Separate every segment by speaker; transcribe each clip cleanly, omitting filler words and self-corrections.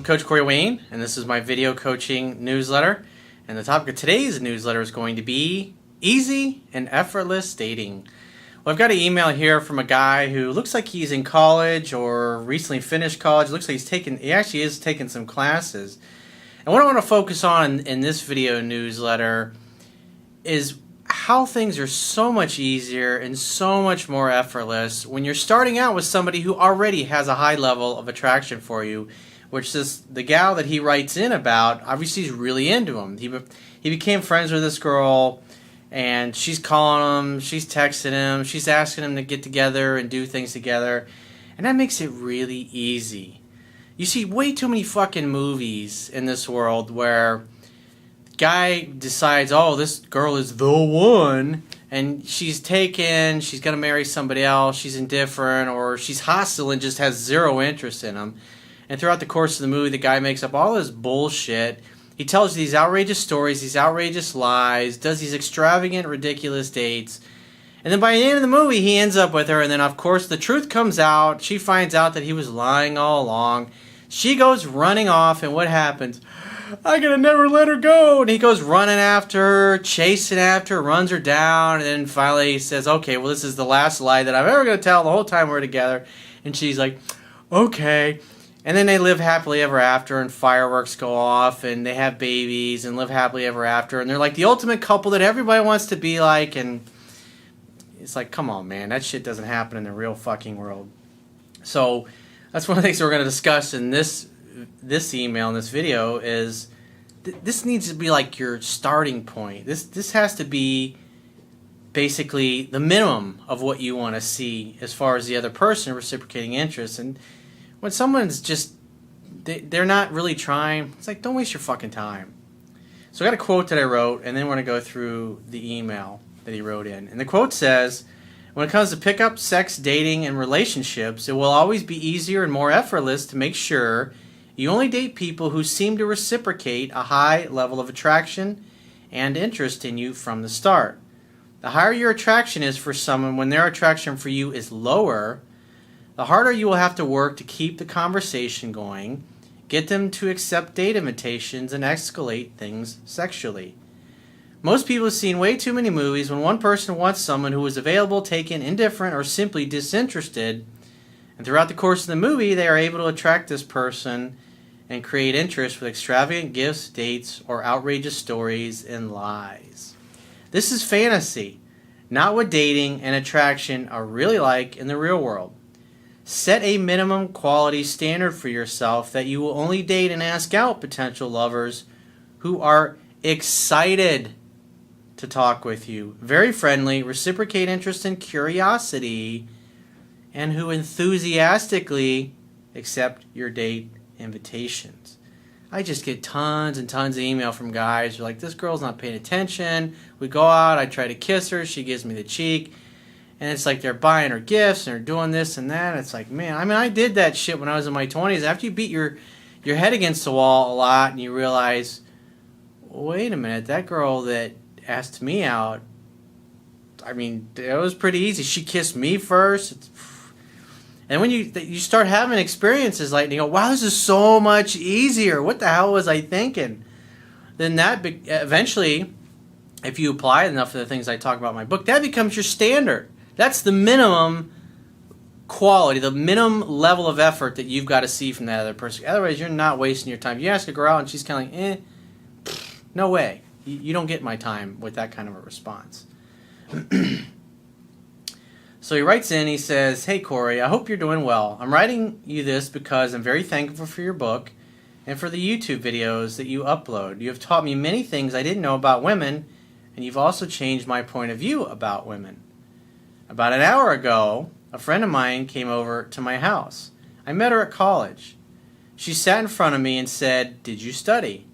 Speaker 1: Coach Corey Wayne, and this is my video coaching newsletter. And the topic of today's newsletter is going to be easy and effortless dating. Well, I've got an email here from a guy who looks like he's in college or recently finished college. Looks like he actually is taking some classes. And what I want to focus on in this video newsletter is how things are so much easier and so much more effortless when you're starting out with somebody who already has a high level of attraction for you, which is the gal that he writes in about. Obviously, he's really into him. He became friends with this girl, and she's calling him, she's texting him, she's asking him to get together and do things together, and that makes it really easy. You see way too many fucking movies in this world where the guy decides, oh, this girl is the one, and she's going to marry somebody else, she's indifferent, or she's hostile and just has zero interest in him. And throughout the course of the movie, the guy makes up all this bullshit. He tells you these outrageous stories, these outrageous lies, does these extravagant, ridiculous dates. And then by the end of the movie, he ends up with her, and then of course the truth comes out. She finds out that he was lying all along. She goes running off, and what happens? I gotta never let her go. And he goes running after her, chasing after her, runs her down, and then finally he says, okay, well, this is the last lie that I'm ever gonna tell the whole time we're together. And she's like, okay. And then they live happily ever after, and fireworks go off, and they have babies, and live happily ever after, and they're like the ultimate couple that everybody wants to be like, and it's like, come on, man, that shit doesn't happen in the real fucking world. So that's one of the things we're going to discuss in this email, in this video, is this needs to be like your starting point. This has to be basically the minimum of what you want to see as far as the other person reciprocating interest. And when someone's just, they're not really trying, it's like, don't waste your fucking time. So I got a quote that I wrote, and then we're going to go through the email that he wrote in. And the quote says, when it comes to pickup, sex, dating, and relationships, it will always be easier and more effortless to make sure you only date people who seem to reciprocate a high level of attraction and interest in you from the start. The higher your attraction is for someone when their attraction for you is lower, the harder you will have to work to keep the conversation going, get them to accept date invitations, and escalate things sexually. Most people have seen way too many movies when one person wants someone who is available, taken, indifferent, or simply disinterested, and throughout the course of the movie they are able to attract this person and create interest with extravagant gifts, dates, or outrageous stories and lies. This is fantasy, not what dating and attraction are really like in the real world. Set a minimum quality standard for yourself that you will only date and ask out potential lovers who are excited to talk with you, very friendly, reciprocate interest and curiosity, and who enthusiastically accept your date invitations. I just get tons and tons of email from guys who are like, this girl's not paying attention. We go out, I try to kiss her, she gives me the cheek. And it's like they're buying her gifts and they're doing this and that. It's like, man, I mean, I did that shit when I was in my 20s. After you beat your head against the wall a lot and you realize, wait a minute, that girl that asked me out, I mean, it was pretty easy. She kissed me first. And when you start having experiences like, you go, wow, this is so much easier. What the hell was I thinking? Then that eventually, if you apply enough of the things I talk about in my book, that becomes your standard. That's the minimum quality, the minimum level of effort that you've got to see from that other person. Otherwise, you're not wasting your time. You ask a girl out and she's kind of like, no way. You don't get my time with that kind of a response. So he writes in, he says, hey Corey, I hope you're doing well. I'm writing you this because I'm very thankful for your book and for the YouTube videos that you upload. You have taught me many things I didn't know about women, and you've also changed my point of view about women. About an hour ago, a friend of mine came over to my house. I met her at college. She sat in front of me and said, did you study?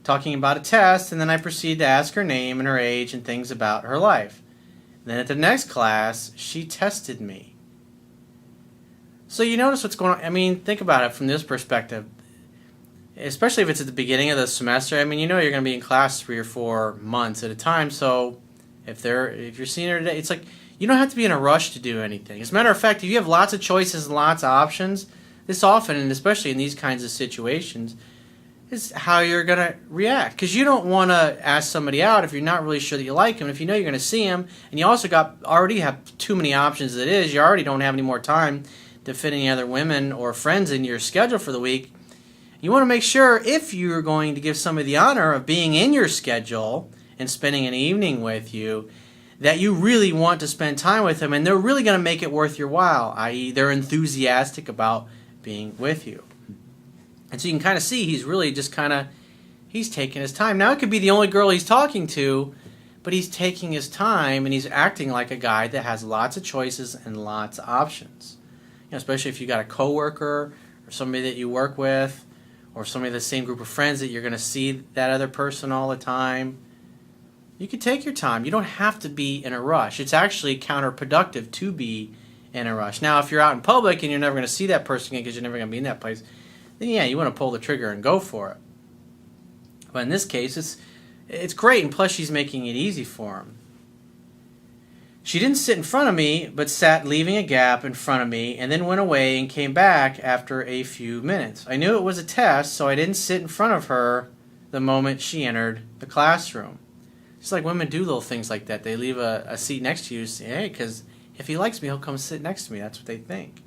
Speaker 1: Talking about a test, and then I proceeded to ask her name and her age and things about her life. Then at the next class, she tested me. So you notice what's going on. I mean, think about it from this perspective. Especially if it's at the beginning of the semester. I mean, you know you're going to be in class 3 or 4 months at a time. So if you're seeing her today, it's like you don't have to be in a rush to do anything. As a matter of fact, if you have lots of choices and lots of options, this often, and especially in these kinds of situations, is how you're going to react. Because you don't want to ask somebody out if you're not really sure that you like him. If you know you're going to see him, and you also already have too many options as it is, you already don't have any more time to fit any other women or friends in your schedule for the week. You want to make sure, if you're going to give somebody the honor of being in your schedule and spending an evening with you, that you really want to spend time with them, and they're really going to make it worth your while, i.e. they're enthusiastic about being with you. And so you can kind of see he's really just he's taking his time. Now it could be the only girl he's talking to, but he's taking his time and he's acting like a guy that has lots of choices and lots of options. You know, especially if you got a coworker or somebody that you work with, or somebody in the same group of friends that you're going to see that other person all the time. You can take your time. You don't have to be in a rush. It's actually counterproductive to be in a rush. Now, if you're out in public and you're never going to see that person again because you're never going to be in that place, then yeah, you want to pull the trigger and go for it. But in this case, it's great, and plus she's making it easy for him. She didn't sit in front of me, but sat leaving a gap in front of me, and then went away and came back after a few minutes. I knew it was a test, so I didn't sit in front of her the moment she entered the classroom. It's like women do little things like that. They leave a seat next to you and say, hey, because if he likes me, he'll come sit next to me. That's what they think.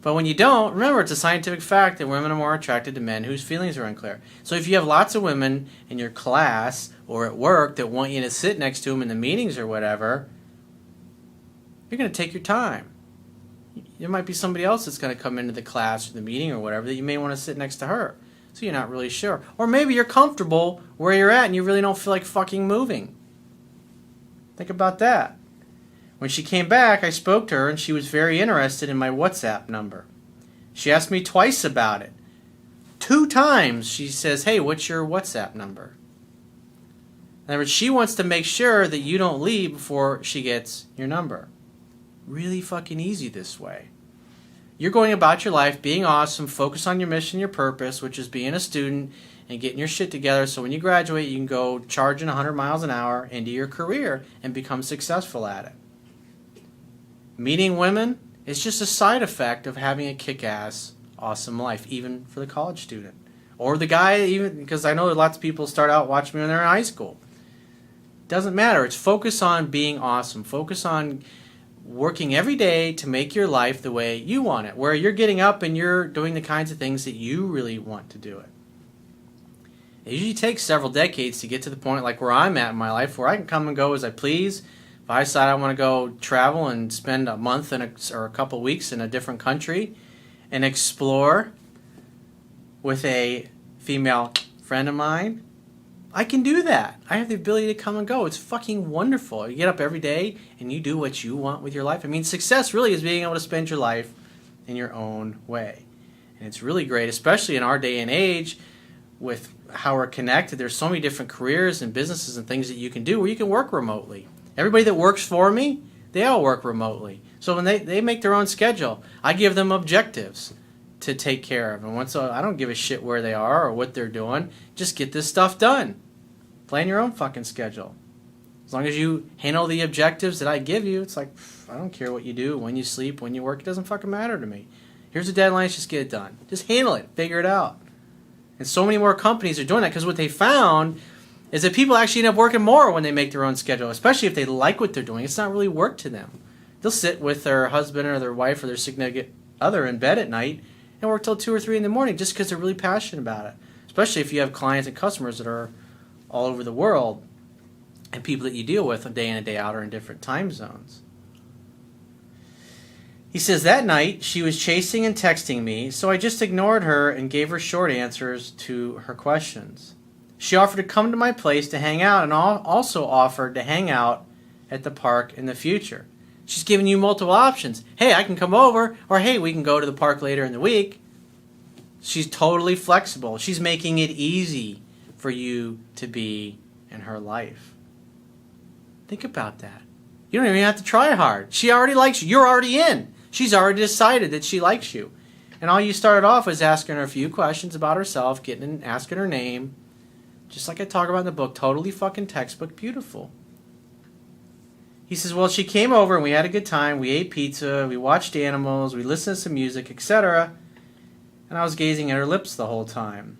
Speaker 1: But when you don't, remember, it's a scientific fact that women are more attracted to men whose feelings are unclear. So if you have lots of women in your class or at work that want you to sit next to them in the meetings or whatever, you're going to take your time. There might be somebody else that's going to come into the class or the meeting or whatever that you may want to sit next to her. So you're not really sure. Or maybe you're comfortable where you're at and you really don't feel like fucking moving. Think about that. When she came back, I spoke to her and she was very interested in my WhatsApp number. She asked me twice about it. 2 times she says, hey, what's your WhatsApp number? In other words, she wants to make sure that you don't leave before she gets your number. Really fucking easy this way. You're going about your life being awesome, focus on your mission, your purpose, which is being a student and getting your shit together so when you graduate you can go charging 100 miles an hour into your career and become successful at it. Meeting women is just a side effect of having a kick-ass, awesome life, even for the college student. Or the guy, even because I know lots of people start out watching me when they're in high school. Doesn't matter. It's focus on being awesome. Focus on working every day to make your life the way you want it, where you're getting up and you're doing the kinds of things that you really want to do it. It usually takes several decades to get to the point like where I'm at in my life, where I can come and go as I please. If I decide I want to go travel and spend a month or a couple of weeks in a different country and explore with a female friend of mine, I can do that. I have the ability to come and go. It's fucking wonderful. You get up every day and you do what you want with your life. I mean, success really is being able to spend your life in your own way. And it's really great, especially in our day and age with how we're connected. There's so many different careers and businesses and things that you can do where you can work remotely. Everybody that works for me, they all work remotely. So when they make their own schedule, I give them objectives to take care of. And once I don't give a shit where they are or what they're doing. Just get this stuff done. Plan your own fucking schedule. As long as you handle the objectives that I give you, it's like, I don't care what you do, when you sleep, when you work, it doesn't fucking matter to me. Here's a deadline, just get it done. Just handle it, figure it out. And so many more companies are doing that because what they found is that people actually end up working more when they make their own schedule, especially if they like what they're doing. It's not really work to them. They'll sit with their husband or their wife or their significant other in bed at night and work till 2 or 3 in the morning just because they're really passionate about it. Especially if you have clients and customers that are all over the world and people that you deal with day in and day out are in different time zones. He says, that night she was chasing and texting me, so I just ignored her and gave her short answers to her questions. She offered to come to my place to hang out and also offered to hang out at the park in the future. She's giving you multiple options. Hey, I can come over, or hey, we can go to the park later in the week. She's totally flexible. She's making it easy for you to be in her life. Think about that. You don't even have to try hard. She already likes you. You're already in. She's already decided that she likes you. And all you started off was asking her a few questions about herself, asking her name. Just like I talk about in the book, totally fucking textbook beautiful. He says, well, she came over and we had a good time. We ate pizza, we watched animals, we listened to some music, etc. and I was gazing at her lips the whole time.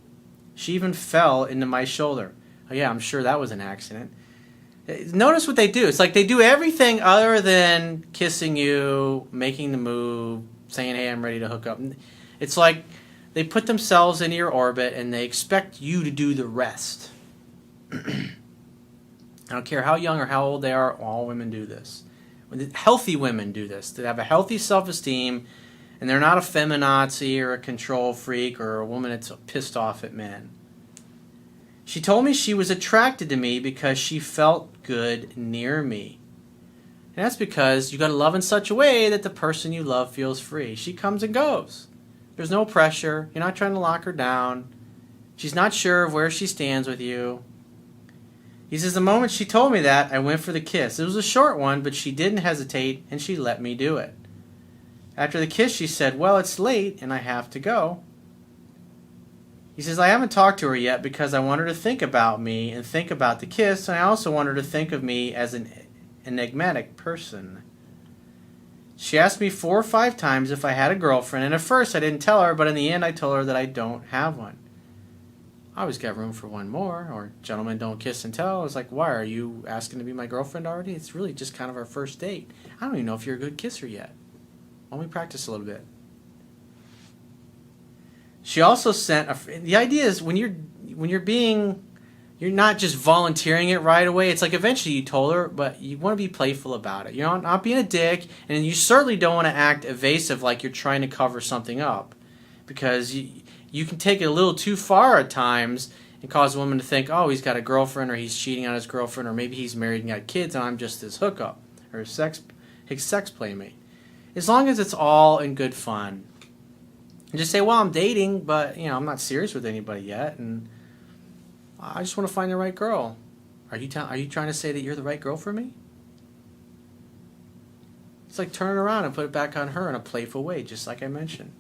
Speaker 1: She even fell into my shoulder. Oh yeah, I'm sure that was an accident. Notice what they do. It's like they do everything other than kissing you, making the move, saying, hey, I'm ready to hook up. It's like they put themselves into your orbit and they expect you to do the rest. I don't care how young or how old they are, all women do this. Healthy women do this. They have a healthy self-esteem, and they're not a feminazi or a control freak or a woman that's pissed off at men. She told me she was attracted to me because she felt good near me. And that's because you got to love in such a way that the person you love feels free. She comes and goes. There's no pressure. You're not trying to lock her down. She's not sure of where she stands with you. He says, the moment she told me that, I went for the kiss. It was a short one, but she didn't hesitate, and she let me do it. After the kiss, she said, well, it's late, and I have to go. He says, I haven't talked to her yet because I want her to think about me and think about the kiss, and I also want her to think of me as an enigmatic person. She asked me 4 or 5 times if I had a girlfriend, and at first I didn't tell her, but in the end I told her that I don't have one. I always got room for one more, or gentlemen don't kiss and tell. I was like, why, are you asking to be my girlfriend already? It's really just kind of our first date. I don't even know if you're a good kisser yet. Why don't we practice a little bit? She also sent the idea is when you're not just volunteering it right away. It's like eventually you told her, but you want to be playful about it. You're not being a dick, and you certainly don't want to act evasive like you're trying to cover something up, because you can take it a little too far at times and cause a woman to think, oh, he's got a girlfriend, or he's cheating on his girlfriend, or maybe he's married and got kids and I'm just his hookup or his sex playmate. As long as it's all in good fun. And just say, well, I'm dating, but I'm not serious with anybody yet, and I just want to find the right girl. Are you trying to say that you're the right girl for me? It's like turn it around and put it back on her in a playful way, just like I mentioned.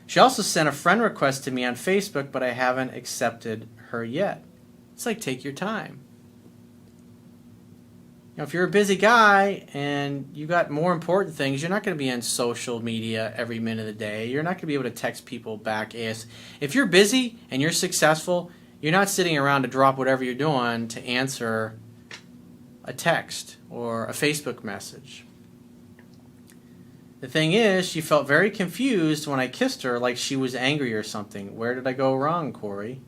Speaker 1: She also sent a friend request to me on Facebook, but I haven't accepted her yet. It's like, take your time. If you're a busy guy and you got more important things, you're not going to be on social media every minute of the day. You're not going to be able to text people back. If you're busy and you're successful, you're not sitting around to drop whatever you're doing to answer a text or a Facebook message. The thing is, she felt very confused when I kissed her, like she was angry or something. Where did I go wrong, Corey?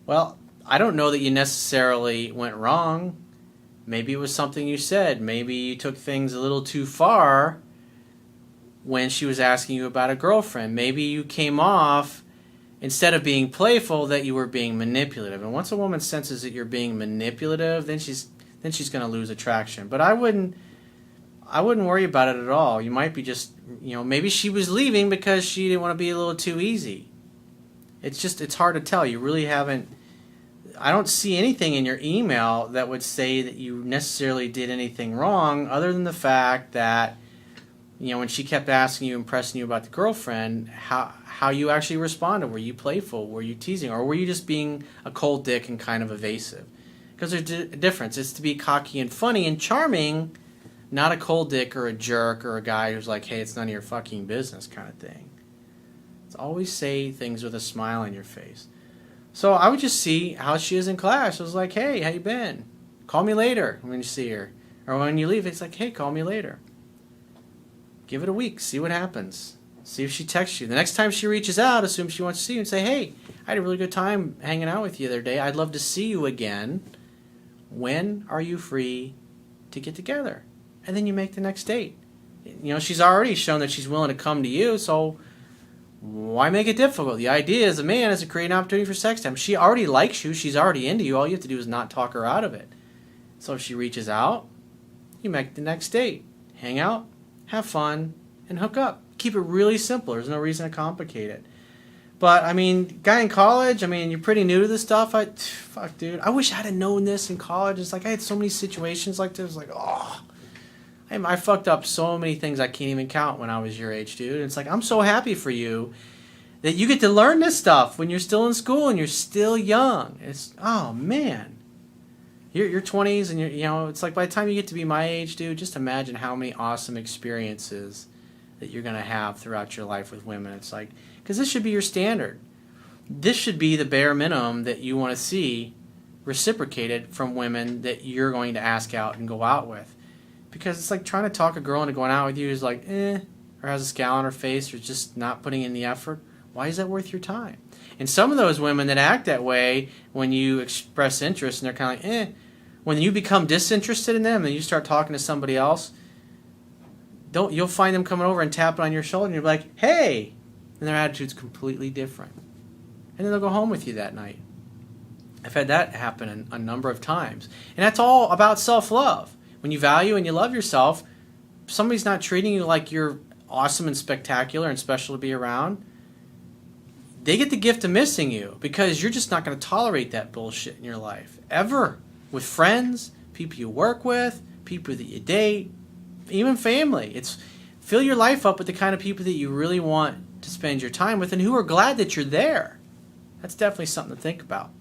Speaker 1: Well, I don't know that you necessarily went wrong. Maybe it was something you said. Maybe you took things a little too far when she was asking you about a girlfriend. Maybe you came off, instead of being playful, that you were being manipulative. And once a woman senses that you're being manipulative, then she's going to lose attraction. But I wouldn't worry about it at all. You might be just, maybe she was leaving because she didn't want to be a little too easy. It's hard to tell. You really haven't. I don't see anything in your email that would say that you necessarily did anything wrong, other than the fact that, when she kept asking you and pressing you about the girlfriend, how you actually responded. Were you playful? Were you teasing? Or were you just being a cold dick and kind of evasive? Because there's a difference. It's to be cocky and funny and charming, not a cold dick or a jerk or a guy who's like, hey, it's none of your fucking business kind of thing. It's always say things with a smile on your face. So I would just see how she is in class. I was like, hey, how you been? Call me later when you see her. Or when you leave, it's like, hey, call me later. Give it a week. See what happens. See if she texts you. The next time she reaches out, assume she wants to see you, and say, hey, I had a really good time hanging out with you the other day. I'd love to see you again. When are you free to get together? And then you make the next date. She's already shown that she's willing to come to you, so why make it difficult? The idea as a man is to create an opportunity for sex time. She already likes you. She's already into you. All you have to do is not talk her out of it. So if she reaches out, you make the next date. Hang out, have fun, and hook up. Keep it really simple. There's no reason to complicate it. But, guy in college, you're pretty new to this stuff. Fuck, dude. I wish I had known this in college. It's like I had so many situations like this. Like, I fucked up so many things I can't even count when I was your age, dude. It's like, I'm so happy for you that you get to learn this stuff when you're still in school and you're still young. It's, oh, man. You're 20s and it's like by the time you get to be my age, dude, just imagine how many awesome experiences that you're going to have throughout your life with women. It's like, Because this should be your standard. This should be the bare minimum that you want to see reciprocated from women that you're going to ask out and go out with. Because it's like trying to talk a girl into going out with you who's like, or has a scowl on her face, or just not putting in the effort. Why is that worth your time? And some of those women that act that way when you express interest and they're kind of like, when you become disinterested in them and you start talking to somebody else, you'll find them coming over and tapping on your shoulder and you're like, hey! And their attitude's completely different. And then they'll go home with you that night. I've had that happen a number of times. And that's all about self-love. When you value and you love yourself, somebody's not treating you like you're awesome and spectacular and special to be around. They get the gift of missing you because you're just not going to tolerate that bullshit in your life. Ever. With friends, people you work with, people that you date, even family. Fill your life up with the kind of people that you really want to spend your time with and who are glad that you're there. That's definitely something to think about.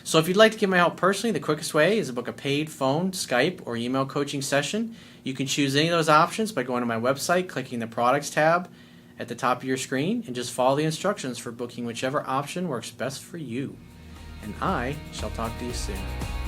Speaker 1: So if you'd like to get my help personally, the quickest way is to book a paid phone, Skype, or email coaching session. You can choose any of those options by going to my website, clicking the products tab at the top of your screen, and just follow the instructions for booking whichever option works best for you. And I shall talk to you soon.